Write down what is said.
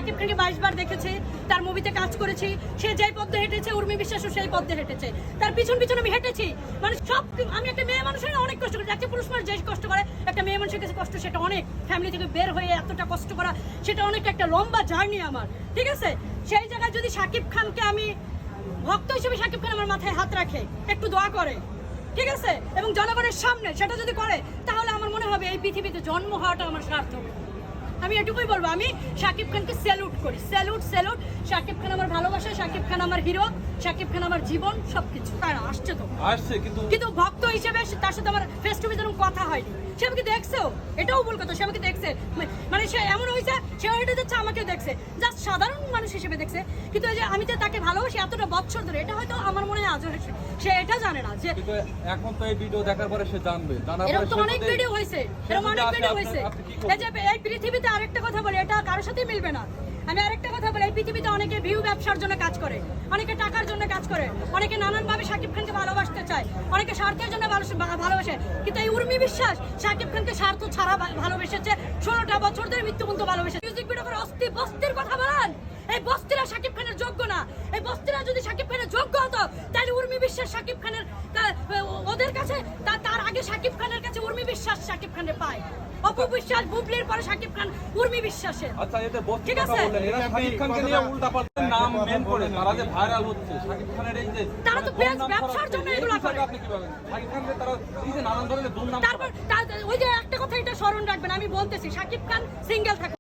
শাকিব খানকে 22 বার দেখেছি, তার মুভিতে কাজ করেছি, সে যেই পথে হেঁটেছে উর্মি বিশ্বাসও সেই পথে হেঁটেছে, তার পিছন পিছন আমি হেঁটেছি। মানে সব আমি একটা মেয়ে মানুষের অনেক কষ্ট করি, একটা পুরুষ মানুষ যে কষ্ট করে একটা মেয়ে মানুষের কাছে কষ্ট সেটা অনেক, ফ্যামিলি থেকে বের হয়ে এতটা কষ্ট করা সেটা অনেক একটা লম্বা জার্নি আমার, ঠিক আছে। সেই জায়গায় যদি শাকিব খানকে আমি ভক্ত হিসেবে শাকিব খান আমার মাথায় হাত রাখে, একটু দোয়া করে, ঠিক আছে, এবং জনগণের সামনে সেটা যদি করে, তাহলে আমার মনে হবে এই পৃথিবীতে জন্ম হওয়াটা আমার সার্থক। আমি এটুকুই বলবো, আমি শাকিব খানকে স্যালুট করি, স্যালুট স্যালুট। শাকিব খান আমার ভালোবাসা, শাকিব খান আমার হিরো, শাকিব খান আমার জীবন, সবকিছু। তার আসছে তো আসছে, কিন্তু ভক্ত হিসেবে তার সাথে আমার ফেস টু ফেস এরকম কথা হয়নি। সে আমাকে দেখছেও, এটাও ভুল কথা, সে আমাকে দেখছে, মানে সে এমন হয়েছে সে হেঁটে যাচ্ছে আমাকে দেখছে, জাস্ট সাধারণ মানুষ হিসেবে দেখছে। কিন্তু এই যে আমি তো তাকে ভালোবাসি এতটা বছর ধরে, এটা হয়তো আমার মনে হয় আজও সে এটা জানে না যে এখন তো এই ভিডিও দেখার পরে সে জানবে। এরকম তো অনেক ভিডিও হয়েছে, এরকম অনেক ভিডিও হয়েছে। এই যে এই পৃথিবীতে আরেকটা কথা বলি, এটা কারোর সাথেই মিলবে না। আমি আরেকটা কথা বলি, এই পৃথিবীতে অনেকে ভিউ ব্যবসার জন্য কাজ করে, অনেকে টাকার জন্য কাজ করে, অনেকে নানানভাবে শাকিব খানকে ভালোবাসতে চায়, অনেকে স্বার্থের জন্য ভালোবাসে। কিন্তু এই উর্মি বিশ্বাস শাকিব খানকে স্বার্থ ছাড়া ভালোবেসেছে, 16টা বছর ধরে মৃত্যু পর্যন্ত ভালোবেসেছে। মিউজিক ভিডিও করে বস্তির কথা বলেন, এই বস্তিরা শাকিব খানের যোগ্য না। এই বস্তিরা যদি শাকিব খানের যোগ্য হতো, তাহলে উর্মি বিশ্বাস শাকিব খানের ওদের কাছে, তার আগে শাকিব খানের কাছে উর্মি বিশ্বাস শাকিব খানের পায়। অপু বিশ্বাস বুবলির পরে শাকিব খান উর্মি বিশ্বাসের। আচ্ছা, এতে বস্তি ঠিক কথা আছে, বললেন, এরা শাকিব খানকে নিয়ে উল্টাপাল্টা নাম মেন করে তারা যে ভাইরাল হচ্ছে, শাকিব খানের এই যে তারা তো ব্যবসার জন্য এগুলো করে। আপনি কি ভাবেন শাকিব খানকে তারা এই যে নানান ধরনের দুর্নাম? তারপর ওই যে একটা কথা এটা স্মরণ রাখবেন, আমি বলতেছি শাকিব খান সিঙ্গেল থাকে।